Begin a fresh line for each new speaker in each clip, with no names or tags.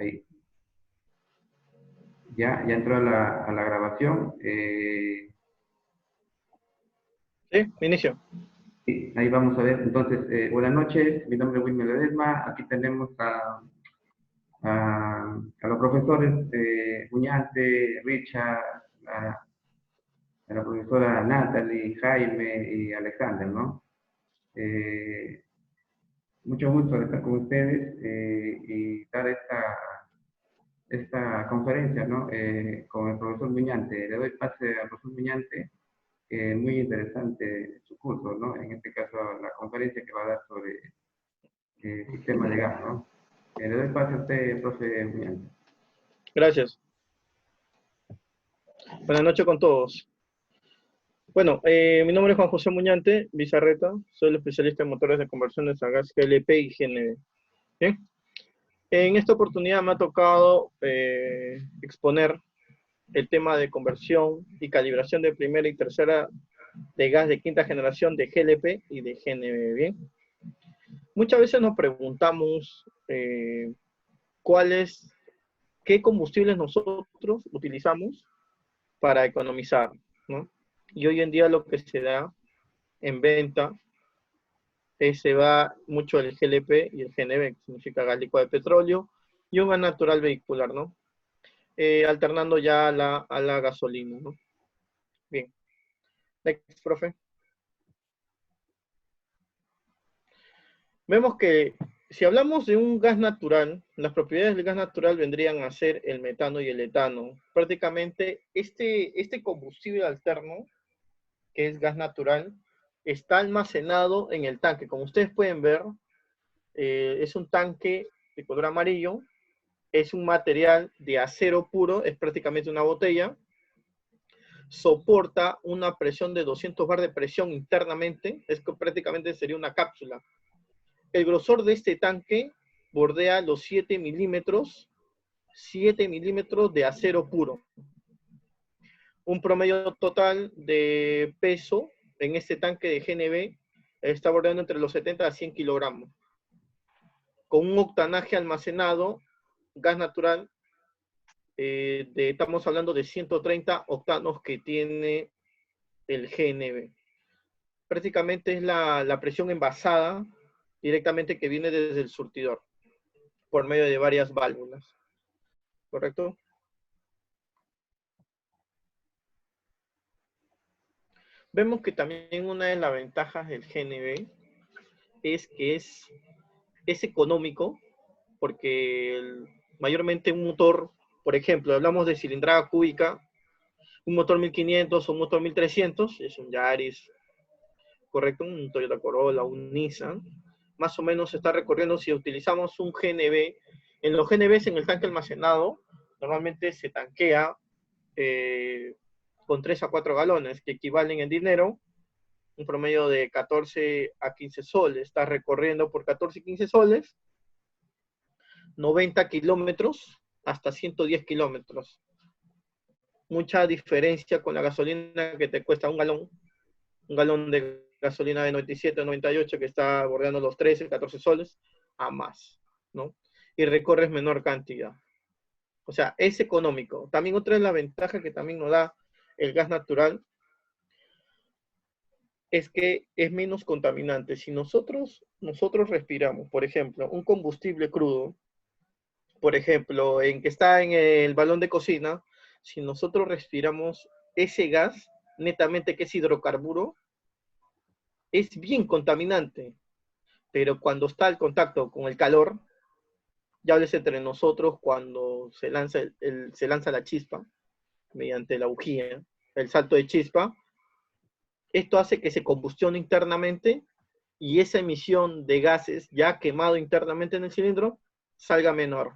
Ahí. Ya entró a la grabación.
Sí, inicio.
Sí, ahí vamos a ver. Entonces, buenas noches. Mi nombre es Wilmer Ledesma. Aquí tenemos a los profesores Muñante, Richard, a la profesora Natalie, Jaime y Alexander, ¿no? Eh, Mucho gusto de estar con ustedes y dar esta conferencia, ¿no? Con el profesor Muñante. Le doy pase al profesor Muñante. Muy interesante su curso, ¿no? En este caso, la conferencia que va a dar sobre sistema de gas, ¿no? Le doy pase a usted, profe Muñante.
Gracias. Buenas noches con todos. Bueno, mi nombre es Juan José Muñante Bizarreta. Soy el especialista en motores de conversiones a gas GLP y GNV. Bien. En esta oportunidad me ha tocado exponer el tema de conversión y calibración de primera y tercera de gas de quinta generación de GLP y de GNV. Bien. Muchas veces nos preguntamos qué combustibles nosotros utilizamos para economizar, ¿no? Y hoy en día lo que se da en venta se va mucho el GLP y el GNV, que significa gas licuado de petróleo, y un gas natural vehicular, ¿no? Alternando ya a la gasolina, ¿no? Bien. Next, profe. Vemos que si hablamos de un gas natural, las propiedades del gas natural vendrían a ser el metano y el etano. Prácticamente este combustible alterno, que es gas natural, está almacenado en el tanque. Como ustedes pueden ver, es un tanque de color amarillo, es un material de acero puro, es prácticamente una botella, soporta una presión de 200 bar de presión internamente, es que prácticamente sería una cápsula. El grosor de este tanque bordea los 7 milímetros de acero puro. Un promedio total de peso en este tanque de GNV está bordeando entre los 70 a 100 kilogramos. Con un octanaje almacenado, gas natural, estamos hablando de 130 octanos que tiene el GNV. Prácticamente es la presión envasada directamente que viene desde el surtidor, por medio de varias válvulas. ¿Correcto? Vemos que también una de las ventajas del GNV es que es económico, porque mayormente un motor, por ejemplo, hablamos de cilindrada cúbica, un motor 1500 o un motor 1300, es un Yaris, correcto, un Toyota Corolla, un Nissan, más o menos se está recorriendo si utilizamos un GNV. En los GNVs en el tanque almacenado, normalmente se tanquea con 3 a 4 galones, que equivalen en dinero un promedio de 14 a 15 soles. Está recorriendo por 14 y 15 soles, 90 kilómetros hasta 110 kilómetros. Mucha diferencia con la gasolina que te cuesta un galón de gasolina de 97 o 98 que está bordeando los 13, 14 soles, a más, ¿no? Y recorres menor cantidad. O sea, es económico. También otra es la ventaja que también nos da el gas natural, es que es menos contaminante. Si nosotros respiramos, por ejemplo, un combustible crudo, por ejemplo, en que está en el balón de cocina, si nosotros respiramos ese gas, netamente que es hidrocarburo, es bien contaminante, pero cuando está el contacto con el calor, ya hables entre nosotros cuando se lanza la chispa mediante la bujía, el salto de chispa, esto hace que se combustione internamente y esa emisión de gases ya quemado internamente en el cilindro salga menor.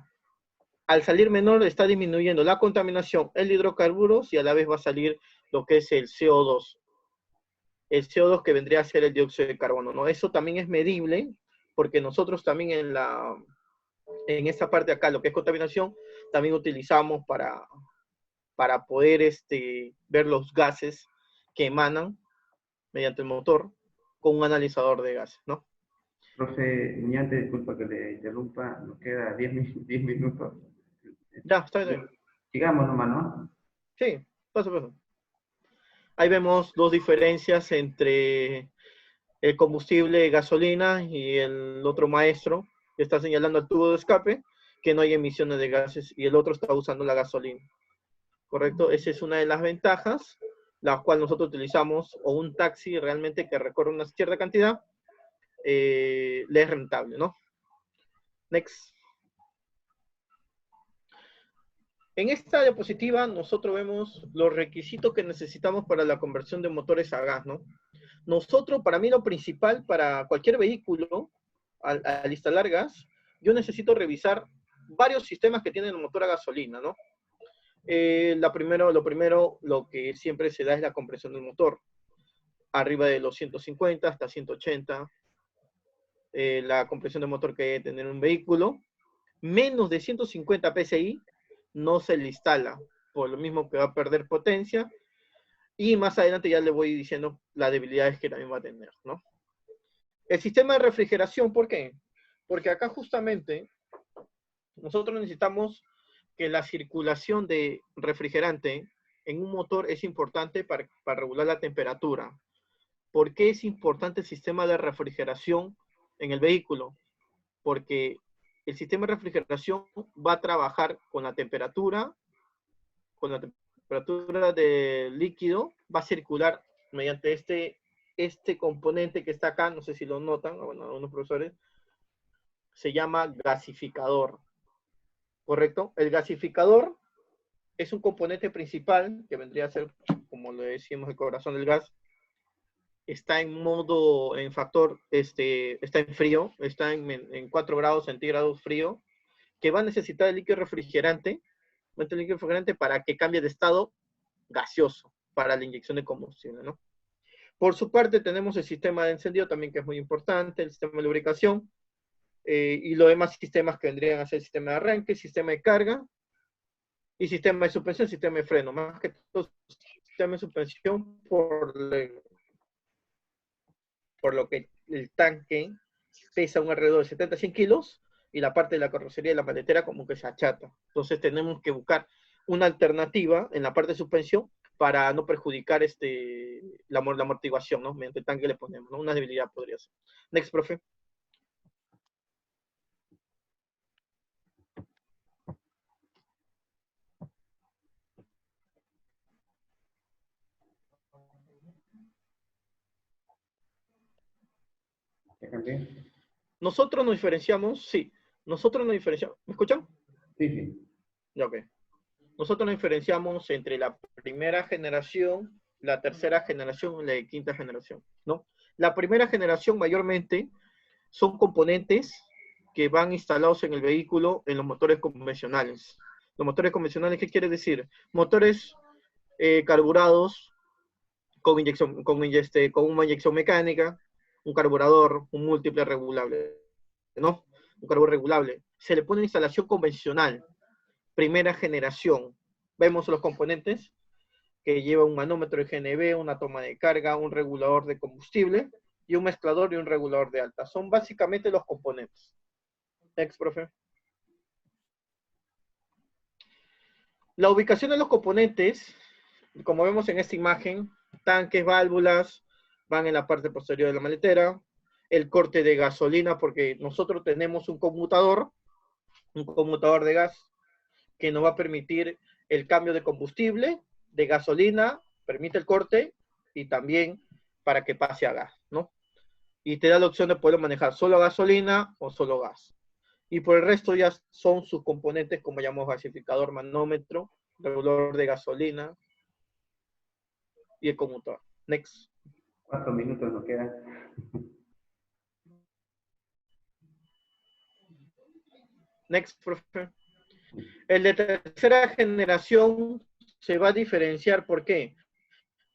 Al salir menor está disminuyendo la contaminación, el hidrocarburos y a la vez va a salir lo que es el CO2. El CO2 que vendría a ser el dióxido de carbono, ¿no? Eso también es medible porque nosotros también en esta parte de acá, lo que es contaminación, también utilizamos para poder ver los gases que emanan mediante el motor con un analizador de gases, ¿no?
Profe Muñante, disculpa que le interrumpa, nos queda 10 minutos.
Ya, está bien.
Sigamos nomás, ¿no?
Sí, paso, paso. Ahí vemos dos diferencias entre el combustible de gasolina y el otro maestro que está señalando el tubo de escape que no hay emisiones de gases y el otro está usando la gasolina. ¿Correcto? Esa es una de las ventajas, la cual nosotros utilizamos, o un taxi realmente que recorre una cierta cantidad, le es rentable, ¿no? Next. En esta diapositiva nosotros vemos los requisitos que necesitamos para la conversión de motores a gas, ¿no? Nosotros, para mí lo principal para cualquier vehículo, al instalar gas, yo necesito revisar varios sistemas que tienen el motor a gasolina, ¿no? Lo que siempre se da es la compresión del motor, arriba de los 150 hasta 180, la compresión de motor que debe tener un vehículo. Menos de 150 PSI no se le instala, por lo mismo que va a perder potencia, y más adelante ya le voy diciendo las debilidades que también va a tener, ¿no? El sistema de refrigeración, ¿por qué? Porque acá justamente nosotros necesitamos que la circulación de refrigerante en un motor es importante para regular la temperatura. ¿Por qué es importante el sistema de refrigeración en el vehículo? Porque el sistema de refrigeración va a trabajar con la temperatura del líquido, va a circular mediante este componente que está acá, no sé si lo notan, bueno, algunos profesores, se llama gasificador, ¿correcto? El gasificador es un componente principal que vendría a ser, como le decimos, el corazón del gas. Está en factor, está en frío, está en 4 grados centígrados frío, que va a necesitar el líquido refrigerante para que cambie de estado gaseoso para la inyección de combustible, ¿no? Por su parte tenemos el sistema de encendido también, que es muy importante, el sistema de lubricación, y los demás sistemas que vendrían a ser el sistema de arranque, sistema de carga, y sistema de suspensión, sistema de freno. Más que todo, sistema de suspensión por lo que el tanque pesa un alrededor de 70 a 100 kilos, y la parte de la carrocería de la maletera como que se achata. Entonces tenemos que buscar una alternativa en la parte de suspensión para no perjudicar la amortiguación, ¿no? Mediante el tanque le ponemos, ¿no? Una debilidad podría ser. Next, profe.
¿Ya cambié?
Nosotros nos diferenciamos, sí, nosotros nos diferenciamos, ¿me escuchan?
Sí, sí.
Ya, ok. Nosotros nos diferenciamos entre la primera generación, la tercera generación y la quinta generación, ¿no? La primera generación mayormente son componentes que van instalados en el vehículo en los motores convencionales. Los motores convencionales, ¿qué quiere decir? Motores carburados con una inyección mecánica, un carburador, un múltiple regulable, ¿no? Un carburador regulable. Se le pone instalación convencional, primera generación. Vemos los componentes que lleva un manómetro de GNV, una toma de carga, un regulador de combustible y un mezclador y un regulador de alta. Son básicamente los componentes. Next, profe. La ubicación de los componentes, como vemos en esta imagen, tanques, válvulas, van en la parte posterior de la maletera, el corte de gasolina, porque nosotros tenemos un conmutador de gas, que nos va a permitir el cambio de combustible, de gasolina, permite el corte, y también para que pase a gas, ¿no? Y te da la opción de poder manejar solo gasolina o solo gas. Y por el resto ya son sus componentes, como llamamos gasificador, manómetro, regulador de gasolina y el conmutador. Next.
¿Cuántos minutos nos quedan?
Next, profe. El de tercera generación se va a diferenciar, ¿por qué?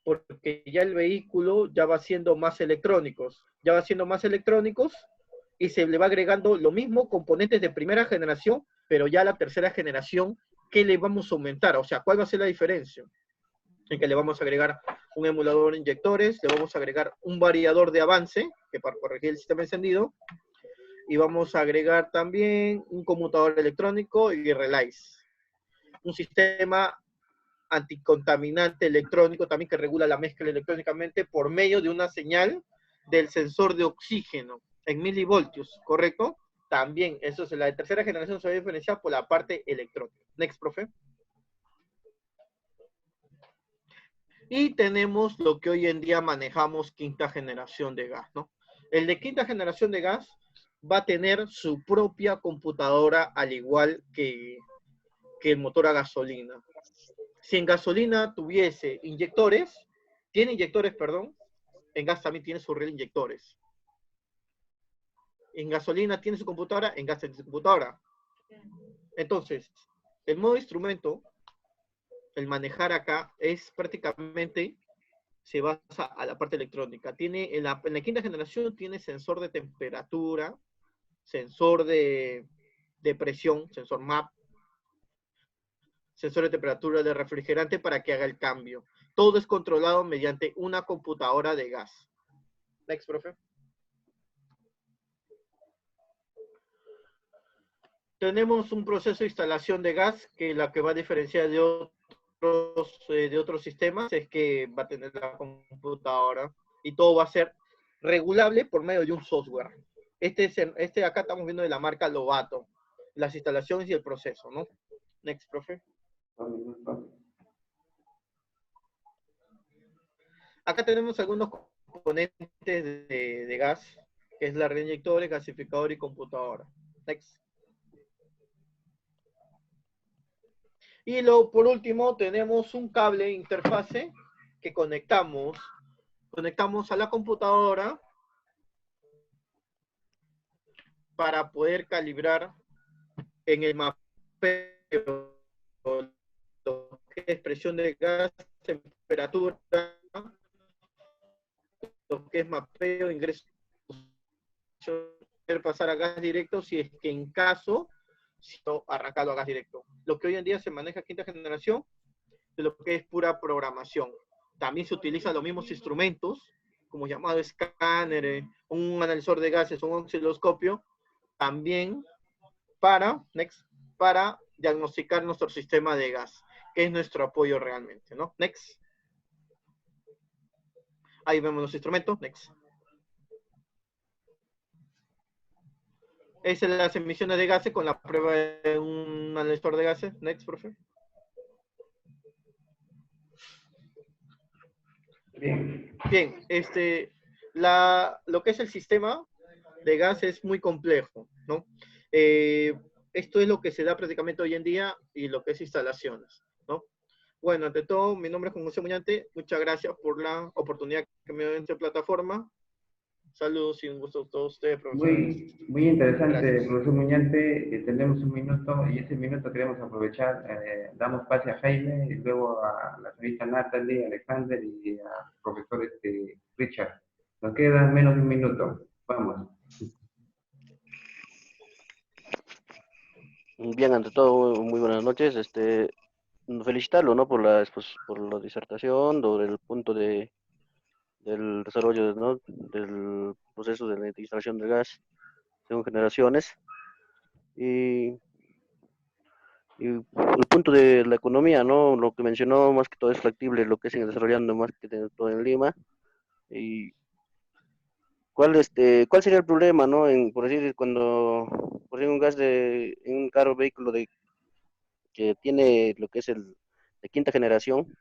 Porque ya el vehículo ya va siendo más electrónicos, y se le va agregando lo mismo componentes de primera generación, pero ya la tercera generación, ¿qué le vamos a aumentar? O sea, ¿cuál va a ser la diferencia? En que le vamos a agregar un emulador de inyectores, le vamos a agregar un variador de avance, que para corregir el sistema encendido, y vamos a agregar también un conmutador electrónico y relays. un sistema anticontaminante electrónico también que regula la mezcla electrónicamente por medio de una señal del sensor de oxígeno en milivoltios, ¿correcto? También, eso es la tercera generación, se va a diferenciar por la parte electrónica. Next, profe. Y tenemos lo que hoy en día manejamos quinta generación de gas, ¿no? El de quinta generación de gas va a tener su propia computadora al igual que el motor a gasolina. Si en gasolina tuviese inyectores, tiene inyectores, perdón, en gas también tiene sus inyectores. En gasolina tiene su computadora, en gas tiene su computadora. Entonces, el modo instrumento, el manejar acá, es prácticamente, se basa a la parte electrónica. Tiene, en la quinta generación tiene sensor de temperatura, sensor de presión, sensor MAP, sensor de temperatura de refrigerante para que haga el cambio. Todo es controlado mediante una computadora de gas. Next, profe. Tenemos un proceso de instalación de gas que la que va a diferenciar de otros sistemas es que va a tener la computadora y todo va a ser regulable por medio de un software. Este acá estamos viendo de la marca Lovato, las instalaciones y el proceso, ¿no? Next, profe. Acá tenemos algunos componentes de gas, que es la reinyectores, gasificador y computadora. Next. Y por último tenemos un cable interfase que conectamos a la computadora para poder calibrar en el mapeo lo que es presión de gas, temperatura, lo que es mapeo, ingreso, pasar a gas directo si es que en caso arrancado a gas directo. Lo que hoy en día se maneja quinta generación de lo que es pura programación. También se utilizan los mismos instrumentos, como llamado escáner, un analizador de gases, un osciloscopio, también para diagnosticar nuestro sistema de gas, que es nuestro apoyo realmente, ¿no? Next. Ahí vemos los instrumentos. Next. Esas son las emisiones de gases con la prueba de un analizador de gases. Next, profe.
Bien.
Bien, lo que es el sistema de gas es muy complejo, ¿no? Esto es lo que se da prácticamente hoy en día y lo que es instalaciones, ¿no? Bueno, ante todo, mi nombre es Juan José Muñante. Muchas gracias por la oportunidad que me dio en esta plataforma. Saludos y un gusto a todos ustedes, profesores.
Muy interesante,
Gracias.
profesor Muñante. Tenemos un minuto y ese minuto queremos aprovechar. Damos pase a Jaime y luego a la señorita Natalie, Alexander y a profesor Richard. Nos queda menos de un minuto. Vamos.
Bien, ante todo, muy buenas noches. Felicitarlo, ¿no? Por la disertación, sobre el punto del desarrollo, ¿no? Del proceso de la instalación del gas según generaciones. Y, y el punto de la economía, ¿no? Lo que mencionó más que todo es factible, lo que siguen desarrollando más que todo en Lima. Y ¿cuál sería el problema, ¿no? Por decir, por decir un gas en un carro vehículo que tiene lo que es de quinta generación,